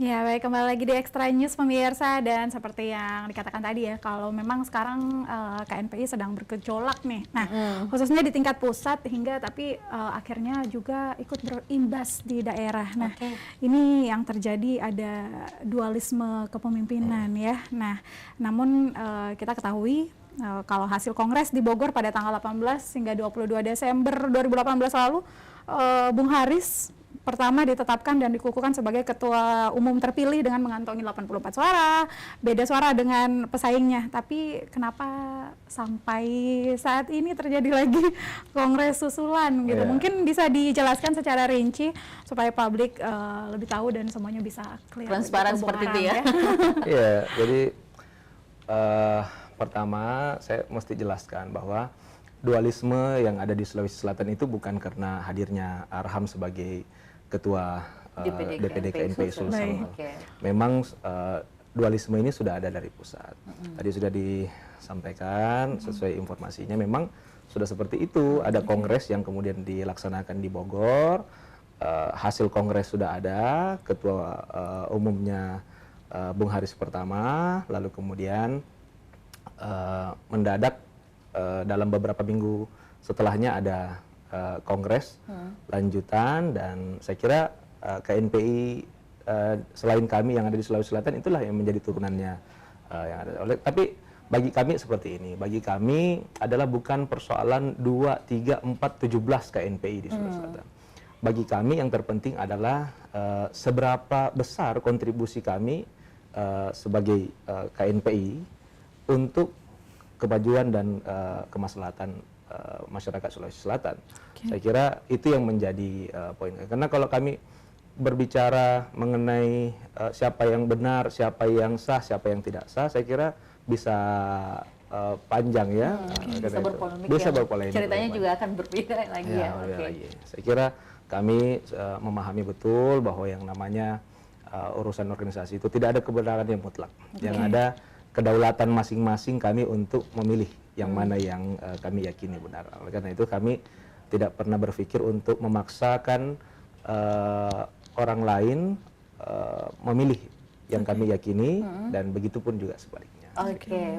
Ya, baik, kembali lagi di Extra News pemirsa, dan seperti yang dikatakan tadi ya, kalau memang sekarang KNPI sedang bergejolak nih. Nah, khususnya di tingkat pusat hingga tapi akhirnya juga ikut berimbas di daerah. Nah, ini yang terjadi ada dualisme kepemimpinan ya. Nah, namun kita ketahui kalau hasil Kongres di Bogor pada tanggal 18 hingga 22 Desember 2018 lalu, Bung Haris pertama ditetapkan dan dikukuhkan sebagai ketua umum terpilih dengan mengantongi 84 suara, beda suara dengan pesaingnya. Tapi kenapa sampai saat ini terjadi lagi kongres susulan gitu? Mungkin bisa dijelaskan secara rinci supaya publik lebih tahu dan semuanya bisa clear. Transparan seperti itu ya. Iya, jadi pertama saya mesti jelaskan bahwa dualisme yang ada di Sulawesi Selatan itu bukan karena hadirnya Arham sebagai ketua DPD KNPI Sulsel. Memang dualisme ini sudah ada dari pusat. Tadi sudah disampaikan sesuai informasinya, memang sudah seperti itu. Ada kongres yang kemudian dilaksanakan di Bogor, hasil kongres sudah ada, ketua umumnya Bung Haris pertama, lalu kemudian mendadak dalam beberapa minggu setelahnya ada kongres lanjutan, dan saya kira KNPI selain kami yang ada di Sulawesi Selatan itulah yang menjadi turunannya yang ada. Tapi bagi kami seperti ini, bagi kami adalah bukan persoalan 2, 3, 4, 17 KNPI di Sulawesi Selatan. Bagi kami yang terpenting adalah seberapa besar kontribusi kami sebagai KNPI untuk kemajuan dan kemaslahatan masyarakat Sulawesi Selatan. Saya kira itu yang menjadi poin. Karena kalau kami berbicara mengenai siapa yang benar, siapa yang sah, siapa yang tidak sah, saya kira bisa panjang ya. Bisa berpolemik. Bisa berpolemik. Ceritanya juga akan berbeda lagi ya. Saya kira kami memahami betul bahwa yang namanya urusan organisasi itu tidak ada kebenaran yang mutlak. Yang ada kedaulatan masing-masing kami untuk memilih yang mana yang kami yakini benar. Oleh karena itu kami tidak pernah berpikir untuk memaksakan orang lain memilih yang kami yakini, dan begitu pun juga sebaliknya.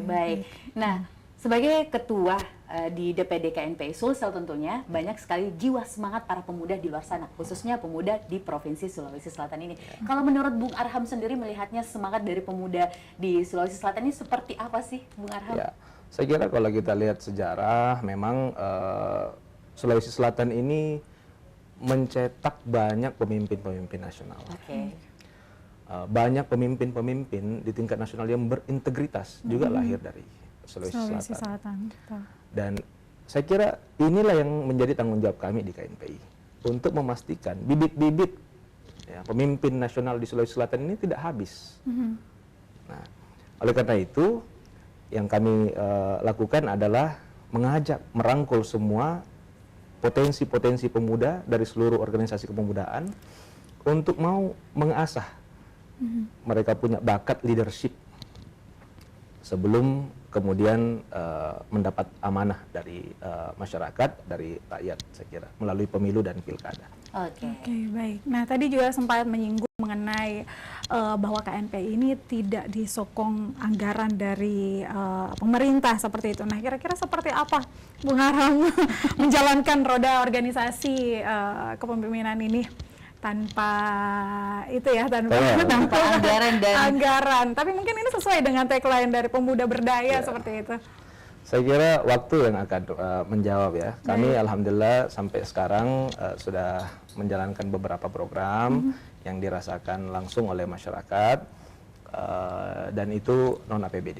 Baik. Nah, sebagai ketua di DPD KNPI Sulsel tentunya banyak sekali jiwa semangat para pemuda di luar sana, khususnya pemuda di Provinsi Sulawesi Selatan ini. Kalau menurut Bung Arham sendiri melihatnya semangat dari pemuda di Sulawesi Selatan ini seperti apa sih, Bung Arham? Ya, saya kira kalau kita lihat sejarah, memang Sulawesi Selatan ini mencetak banyak pemimpin-pemimpin nasional. Banyak pemimpin-pemimpin di tingkat nasional yang berintegritas juga lahir dari Sulawesi Selatan. Dan saya kira inilah yang menjadi tanggung jawab kami di KNPI untuk memastikan bibit-bibit ya, pemimpin nasional di Sulawesi Selatan ini tidak habis. Nah, oleh karena itu yang kami lakukan adalah mengajak, merangkul semua potensi-potensi pemuda dari seluruh organisasi kepemudaan untuk mau mengasah mereka punya bakat leadership sebelum kemudian mendapat amanah dari masyarakat, dari rakyat, saya kira, melalui pemilu dan pilkada. Baik. Nah, tadi juga sempat menyinggung mengenai bahwa KNPI ini tidak disokong anggaran dari pemerintah seperti itu. Nah, kira-kira seperti apa Bung Arham menjalankan roda organisasi kepemimpinan ini tanpa itu ya, tanpa anggaran. Tapi mungkin ini sesuai dengan tagline dari pemuda berdaya seperti itu. Saya kira waktu yang akan menjawab ya. Kami alhamdulillah sampai sekarang sudah menjalankan beberapa program yang dirasakan langsung oleh masyarakat, dan itu non APBD.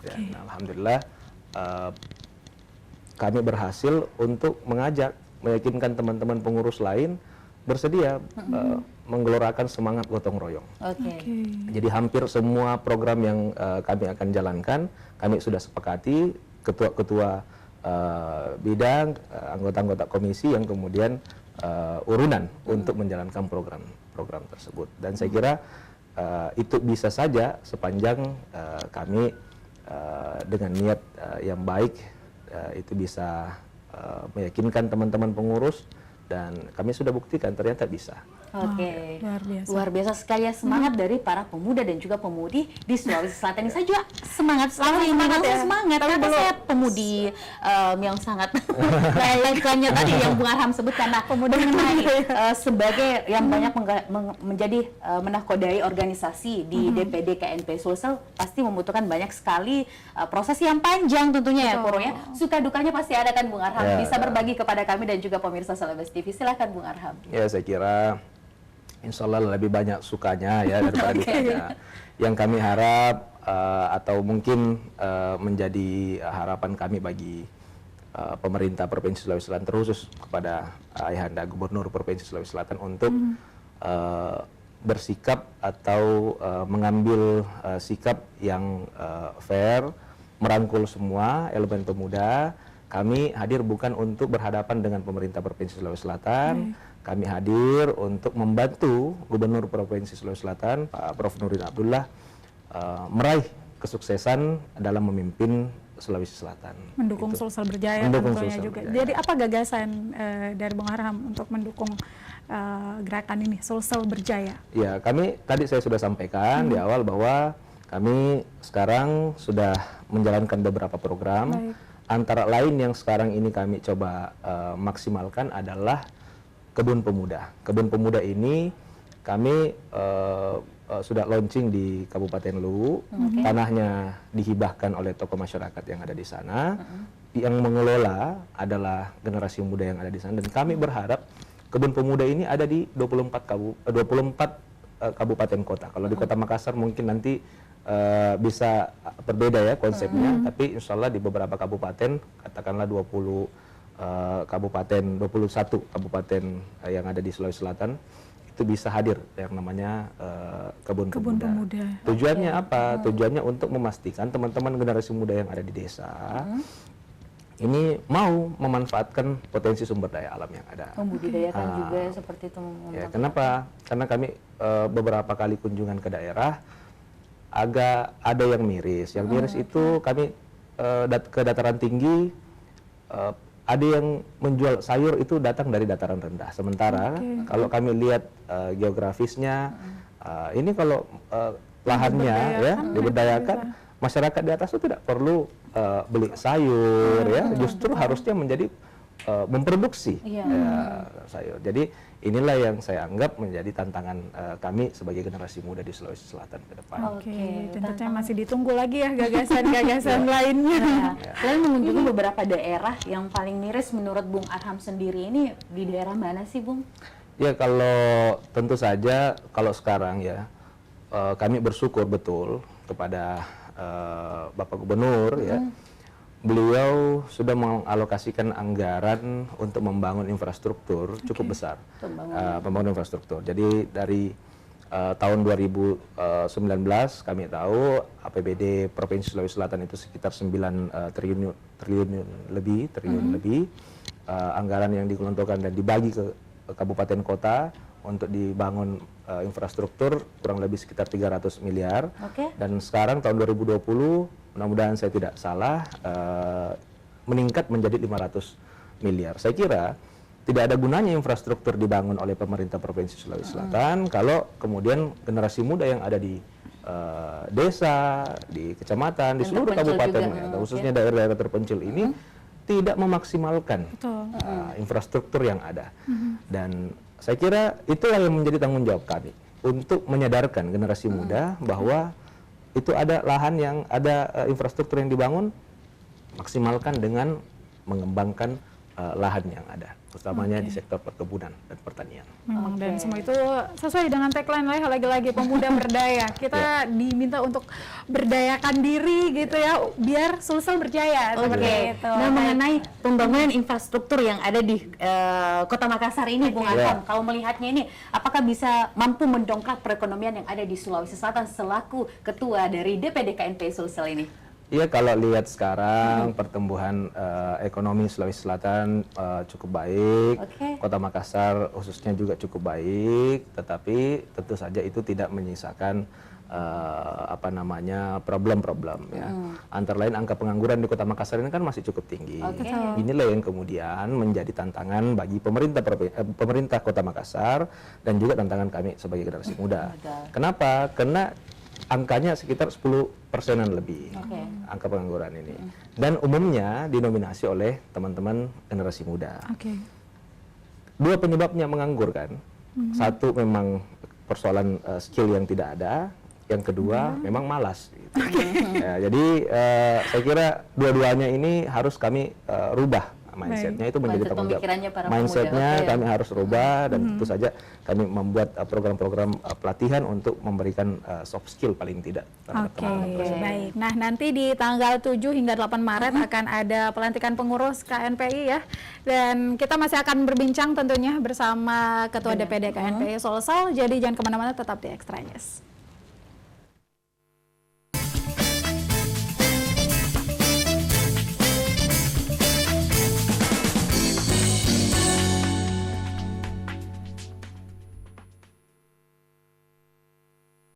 Dan alhamdulillah kami berhasil untuk mengajak, meyakinkan teman-teman pengurus lain bersedia menggelorakan semangat gotong royong. Jadi hampir semua program yang kami akan jalankan, kami sudah sepakati, ketua-ketua bidang, anggota-anggota komisi yang kemudian urunan untuk menjalankan program program tersebut. Dan saya kira itu bisa saja sepanjang kami dengan niat yang baik itu bisa meyakinkan teman-teman pengurus, dan kami sudah buktikan ternyata bisa. Oke, luar biasa sekali ya semangat dari para pemuda dan juga pemudi di Sulawesi Selatan ini. Saya juga semangat sekali, semangat karena saya pemudi yang sangat lain-lainnya tadi yang Bung Arham sebut, karena pemuda mengenai sebagai yang banyak menjadi menakodai organisasi di DPD KNP Sulsel pasti membutuhkan banyak sekali proses yang panjang tentunya ya Koro ya. Suka dukanya pasti ada kan Bung Arham, bisa berbagi kepada kami dan juga pemirsa Celebes TV. Silakan Bung Arham. Ya, saya kira insya Allah lebih banyak sukanya ya daripada dukanya. Yang kami harap atau mungkin menjadi harapan kami bagi pemerintah Provinsi Sulawesi Selatan, terkhusus kepada Ayahanda Gubernur Provinsi Sulawesi Selatan untuk bersikap atau mengambil sikap yang fair, merangkul semua elemen pemuda. Kami hadir bukan untuk berhadapan dengan pemerintah Provinsi Sulawesi Selatan. Kami hadir untuk membantu Gubernur Provinsi Sulawesi Selatan, Pak Prof. Nurdin Abdullah, meraih kesuksesan dalam memimpin Sulawesi Selatan. Mendukung Sulsel Berjaya tentunya juga. Berjaya. Jadi apa gagasan dari Bung Arham untuk mendukung gerakan ini, Sulsel Berjaya? Ya, kami tadi saya sudah sampaikan di awal bahwa kami sekarang sudah menjalankan beberapa program. Baik. Antara lain yang sekarang ini kami coba maksimalkan adalah Kebun Pemuda. Kebun Pemuda ini kami sudah launching di Kabupaten Luwu. Tanahnya dihibahkan oleh tokoh masyarakat yang ada di sana. Yang mengelola adalah generasi muda yang ada di sana. Dan kami berharap Kebun Pemuda ini ada di 24 kabupaten kota. Kalau di Kota Makassar mungkin nanti bisa berbeda ya konsepnya. Tapi insya Allah di beberapa kabupaten, katakanlah 21 kabupaten yang ada di Sulawesi Selatan itu bisa hadir yang namanya Kebun Pemuda. Tujuannya apa? Tujuannya untuk memastikan teman-teman generasi muda yang ada di desa ini mau memanfaatkan potensi sumber daya alam yang ada. Membudidayakan juga seperti itu. Ya, kenapa? Karena kami beberapa kali kunjungan ke daerah agak ada yang miris. Yang miris itu kami ke dataran tinggi. Ada yang menjual sayur itu datang dari dataran rendah. Sementara kalau kami lihat geografisnya, ini kalau lahannya ya diberdayakan, masyarakat di atas itu tidak perlu beli sayur ya, justru harusnya menjadi memproduksi sayur. Jadi inilah yang saya anggap menjadi tantangan kami sebagai generasi muda di Sulawesi Selatan ke depan. Tentunya masih ditunggu lagi ya gagasan-gagasan lainnya. Selain mengunjungi beberapa daerah, yang paling miris menurut Bung Arham sendiri ini di daerah mana sih, Bung? Ya, kalau tentu saja kalau sekarang ya kami bersyukur betul kepada Bapak Gubernur ya. Beliau sudah mengalokasikan anggaran untuk membangun infrastruktur cukup besar, pembangunan infrastruktur. Jadi dari tahun 2019 kami tahu APBD Provinsi Sulawesi Selatan itu sekitar 9 triliun lebih. Anggaran yang digelontorkan dan dibagi ke kabupaten kota untuk dibangun infrastruktur kurang lebih sekitar 300 miliar. Dan sekarang tahun 2020 mudah-mudahan saya tidak salah meningkat menjadi 500 miliar. Saya kira tidak ada gunanya infrastruktur dibangun oleh pemerintah Provinsi Sulawesi Selatan kalau kemudian generasi muda yang ada di desa, di kecamatan, di seluruh kabupaten, khususnya daerah-daerah terpencil ini tidak memaksimalkan infrastruktur yang ada. Dan saya kira itulah yang menjadi tanggung jawab kami untuk menyadarkan generasi muda bahwa itu ada lahan yang ada infrastruktur yang dibangun, maksimalkan dengan mengembangkan lahan yang ada, utamanya di sektor perkebunan dan pertanian. Memang dan semua itu sesuai dengan tagline lagi-lagi pemuda berdaya. Kita diminta untuk berdayakan diri gitu ya, biar Sulsel berjaya seperti itu. Nah, mengenai pembangunan infrastruktur yang ada di Kota Makassar ini, Bung Arham, kalau melihatnya ini, apakah bisa mampu mendongkrak perekonomian yang ada di Sulawesi Selatan selaku ketua dari DPD KNP Sulsel ini? Iya, kalau lihat sekarang pertumbuhan ekonomi Sulawesi Selatan cukup baik, Kota Makassar khususnya juga cukup baik, tetapi tentu saja itu tidak menyisakan problem-problem ya. Antara lain angka pengangguran di Kota Makassar ini kan masih cukup tinggi. Inilah yang kemudian menjadi tantangan bagi pemerintah Kota Makassar dan juga tantangan kami sebagai generasi muda. Kenapa? Karena angkanya sekitar 10%-an lebih, angka pengangguran ini. Dan umumnya dinominasi oleh teman-teman generasi muda. Dua penyebabnya menganggur kan. Satu memang persoalan skill yang tidak ada, yang kedua memang malas. Gitu. Ya, jadi saya kira dua-duanya ini harus kami rubah. Mindsetnya itu menjadi tanggung jawab. Mindsetnya kami harus rubah dan tentu saja kami membuat program-program pelatihan untuk memberikan soft skill paling tidak. Baik. Nah, nanti di tanggal 7 hingga 8 Maret akan ada pelantikan pengurus KNPI ya. Dan kita masih akan berbincang tentunya bersama Ketua DPD KNPI Sulsel. Jadi jangan kemana-mana, tetap di Extra News.